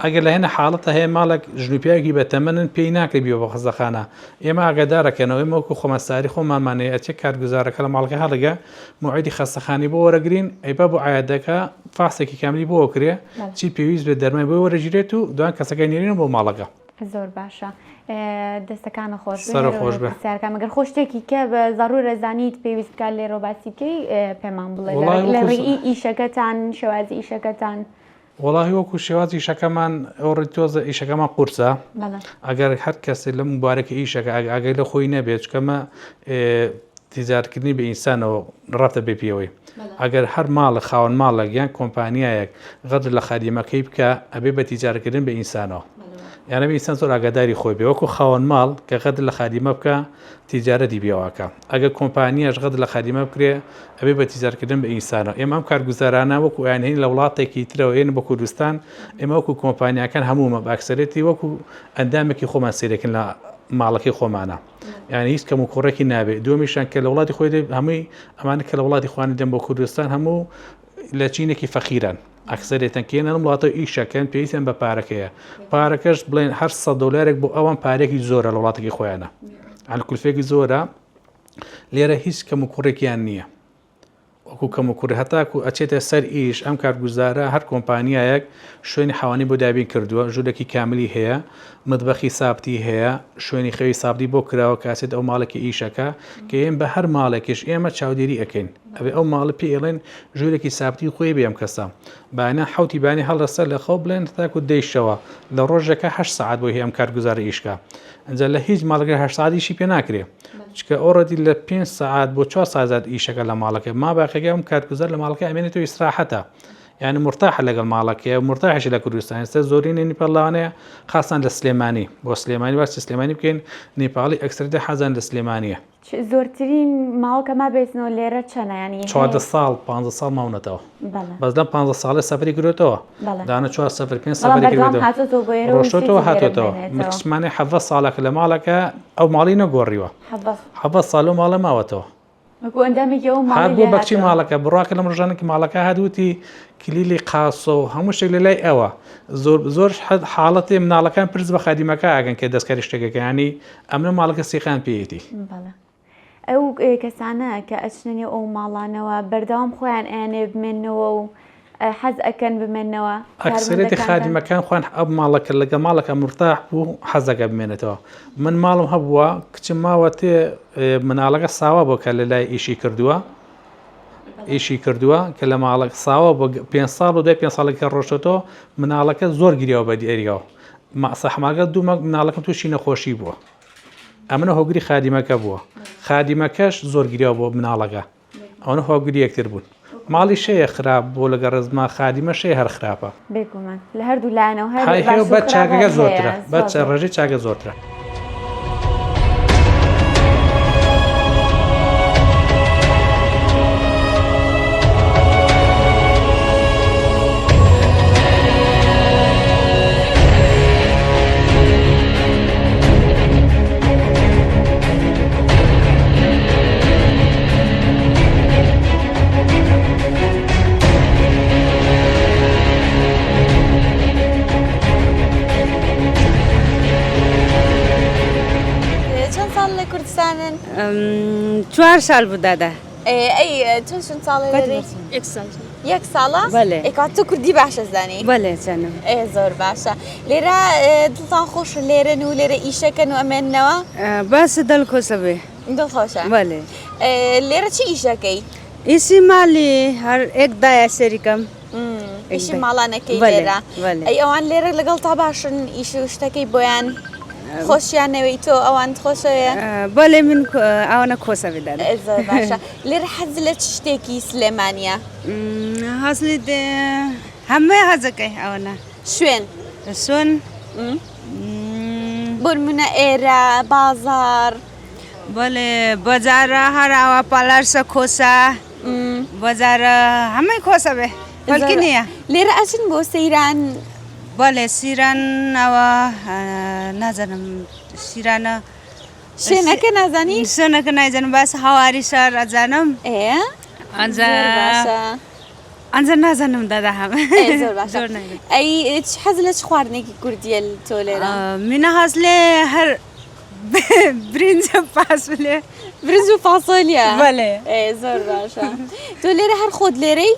ئەگەر لە هێنە حاڵەتە هەیە ماڵێک ژنوپیاکی بەتەمەنن پێی ناکرێ بیەوە بە خەستەخانە ئێمە ئاگادارەکەنەوە ئێمە وەکو خۆمەساری خۆمانمانەیە ئەچێ کارگوزارەکە لە ماڵەکە هەڵگە موعیدی خەستەخانی بۆ وەرەگرین ئەیبا بۆ عایەدەکە فاسێکی کاملی بۆ کرێ چی پێویست بێت دەرمای بۆ وەرەگیرێت و دوان کەسەکە نێرین بۆ ماڵەکە زۆر باشە دەستەکانە خۆش خۆش سیارکە مەگەر خۆ شتێکی کە بە ضرورە زانیت پێویست بکات لێرە باسی بکەی پێمان بڵێ لە ڕێی ئیشەکەتان شێوازی ئیشەکەتان وڵاهی وەکو شێوازی ئیشەکەمان ئەوڕێ تۆزە ئیشەکەمان قورسە ئەگەر هەر کەسێ لە مبارەکە ئیشەکە ئاگەی لە خۆی نەبێت چکەمە تیجارکردنی بە ئینسانەوە ڕەفتە بێ پێوەی ئەگەر هەر ماڵە خاوەن ماڵە یان کۆمپانیایەک غەدر لە خادیمەکەی بکە ئەبێ بە تیجارکردن بە ئینسانەوە یانە بە ئینسان زۆر ئاگاداری خۆی بێ وەکو خاوەن ماڵ کە غەدر لە خادیمە بکە تیجارەتی بێواکە ئەگەر کۆمپانیاش غەدر لە خادیمە بکرێ ئەبێ بە تیجارکردن بە ئینسانەوە ئێمە ئەم کارگوزارانە وەکو یانهێن لە وڵاتێکی ترەوە ئێن بە کوردستان ئێمە وەکو کۆمپانیاکان هەموومە بەکسەرەتی وەکو ئەندامێکی خۆمان سیرەکەن لە ماڵەکەی خۆمانە یعنی هیچ کەم و کوڕێکی نابێت دومیشان کە لە وڵاتی خۆی هەمووی ئەمانە کە لە وڵاتی خوانی دەم بۆ کوردستان هەموو لە چینێکی فەقیرن ئەکسەرێتەن کێنەم وڵاتە ئیشەکەن پێویستیان بە پارەکەیە پارەکەش بڵێن هەر $100 بۆ ئەوان پارێکی زۆرە لە وڵاتێکی خۆیانە کولفێکی زۆرە لێرە هیچ کەم و کوڕێکیان نییە وەکو کەم و کوڕی هەتاکو ئەچێتە سەر ئیش ئەم کارگوزارە هەر کۆمپانیایەک شوێنی حەوانی بۆ دابین کردووە ژوورێکی کاملی هەیە مطبەخی سابتی هەیە شوێنی خەوی سابتی بۆ کراوە کاسێت ئەو ماڵێکی ئیشەکە کە ئێم بە هەر ماڵێکیش ئێمە چاودێری ئەەکەین ئەبێ ئەو ماڵە پێ ئێڵێن ژوورێکی سابتی خۆی بێم کەسە بانە حوتی بانی هەڵدەسەر لە خەو بڵێن تاکو دەیشەوە لە ڕۆژەکە 8 ساعت بۆ هەیە ئەم کارگوزارە ئیشکە ئەنجا لە هیچ ماڵەکە 8 ساعتیشی پێ ناکرێ چکە ئۆڕەدی لە 5 ساعت بۆ 4 ساعت ئیشەکە لە ماڵەکە ما باقیەکە ئەم کارگوزار لە ماڵەکە ئەمێنێتەوە ئیستراحەتە یعنی مرتاح لەگەڵ ماڵەکەی مرتاحش لە کوردستان ئێستا زۆرین نیپەڵانەیە خاصان لە سلێمانی بۆ سلێمانی باسی سلێمانی بکەین نیپاڵی ئەکسەرەتی حەزان لە سلێمانیە زۆرترین ماوەکە ما بێتنەوە لێرە چەنە ینی 4 ساڵ 15 ساڵ ماونەتەوە بەس لەم 15 ساڵە سەفری گرێتەوە دانە 4 سەفر 5 سەفری ڕۆشتەوە هاتوێتەوە مکسمانی 7 ساڵێک لە ماڵەکە ئەو ماڵی نەگۆڕیوە 7 ساڵ و ماڵە ماوەتەوە هاتبوو بەکچی ماڵەکە بڕاکە لەم ڕژانێکی ماڵەکە هاتووتی کلیلی قاسۆ و هەموو شتێک لە لای ئەوە زۆر حاڵەتێ مناڵەکان پرس بە خادیمەکە ئاگەن کە دەستکاری شتێکەکانی ئەمنە ماڵەکە سیخان پێیەتی ئەو کەسانە کە ئەچنێ ئەو ماڵانەوە بەردەوام خۆیان ئەیانێ بمێنەوە و حەز ئەکەن بمێنەوە ئەکسەرێتی خادیمەکان خوان ئەو ماڵەکە لەگە ماڵەکە مرتاح بوو حەزەکە بمێنێتەوە من ماڵم هەبووە کچم ماوە تێ مناڵەکە ساوا بۆ کە لە لای ئیشی کردووە ئیشی کردووە کە لە ماڵک ساوە بۆ 5 ساڵ و دوای 5 ساڵێکە ڕۆشتەوە مناڵەکە زۆر گریەوە بە ئێریەوە سەحماگە دوو مناڵەکەم تووشی نەخۆشی بووە ئەمنە هۆگری خادیمەکە بووە خادیمەکەش زۆر گریەوە بۆ مناڵەکە ئەوە هۆگری یەکتر بوون ماڵی شەیە خراپ بۆ لەگە ڕزما خادیمە شەیە هەر خراپە بێگومان لە هەردوو لایەنەوە هەیە بە چاکەکە زۆرترە بە ڕێژەی چاکە زۆرترە کوردستانن 4 سال بود دادا ئەی چەند ساڵی لێرەی؟ 1 ساڵە؟ ئێکات تۆ کوردی باشە زانی؟ بەڵێ چەنم زۆر باشە لێرە دڵتان خۆشە لێرەن و لێرە ئیشەکەن و ئەمێننەوە؟ باسە دڵخۆشە بێ دڵخۆشە؟ بەڵێ لێرە چی ئیشەکەی؟ ئیسی ماڵی هەر ئێکدایە سەریکەم ئیشی ماڵانەکەی لێرە ئەی ئەوان لێرە لەگەڵ تا باشن ئیش و شتەکەی بۆیان خۆشیانەوەی تۆ ئەوان خۆشەوەیە؟ بەڵێ من ئەوانە کۆسە بدەن زۆر باشە لێرە حەز لە چ شتێکی سلێمانیە؟ حەزلی هەمووی حەزەکەی ئەوەنە شوێن سۆن بۆرمونە ئێرە بازار بەڵێ بەجارە هەراوە پاڵارسە کۆسە بەجارە هەمووی کۆسە بێ بەڵکی نییە لێرە ئەچن بۆ سەیران بەڵێ سیران ئەوە نازانم سیرانە شوێنەکە نازانی؟ شوێنەکە نایزانم باس هەواری شار ئەزانم ئەنجە نازانم دادا هەمە زۆر باشە ئەی حەز لە چ خواردنێکی کوردیە تۆ لێرە؟ منە حەز لێ هەر برنجە پاسولێ برنج و فاسۆلیە؟ بەڵێ زۆر باشە تۆ لێرە هەر خۆت لێرەی؟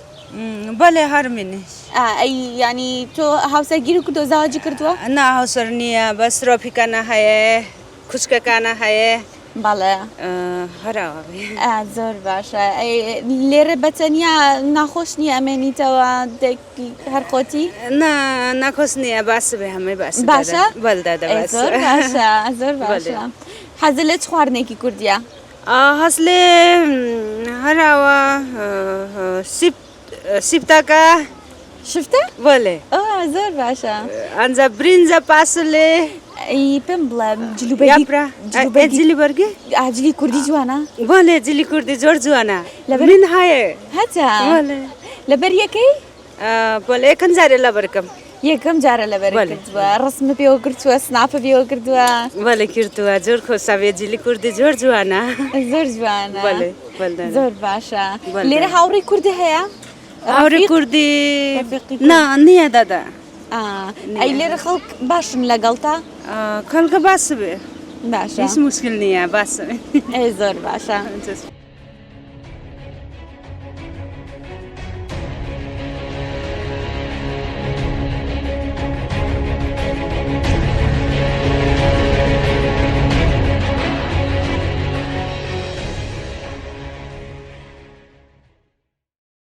بەڵێ هەر منیش ئەی ینی تۆ هاوسەرگیری کردو زاواجی کردووە؟ نا هاوسەر نییە بەس ڕۆپیکانە هەیە کوچکەکانە هەیە بەڵێ هەراوە زۆر باشە لێرە بەتەنیا ناخۆش نییە ئەمێنیتەوە هەر خۆتی؟ ناخۆش نییە باس بێ هەمووی باس باشە؟ بەڵدادا زۆر باشە زۆر باشە حەز لە چ خواردنێکی کوردیە؟ هەست لێ هەراوە سیبتاکە شفتە؟ بەڵێ زۆر باشە ئەنجە برنجە پاسولێ پێم بڵێ جلی بەرگێ ئاجلی کوردی جوانە؟ بەڵێ جلی کوردی زۆر جوانە من هەیە هەتا لەبەر یەکەی؟ بەڵێ یەکەم جارێ لەبەرکەم یەکەم جارە لەبەر کردووە ڕسمە پێوە کردووە سناپە پێوە کردووە بەڵێ کردووە زۆر خۆشاوێ جلی کوردی زۆر جوانە زۆر جوانە زۆر باشە لێرە هاوڕێی کوردی هەیە؟ هاوڕێی کوردی نییە دادا ئەی لێرە خەڵک باشن لەگەڵتا؟ کەڵکە باس بێ باشە هیچ موسکل نییە باس زۆر باشە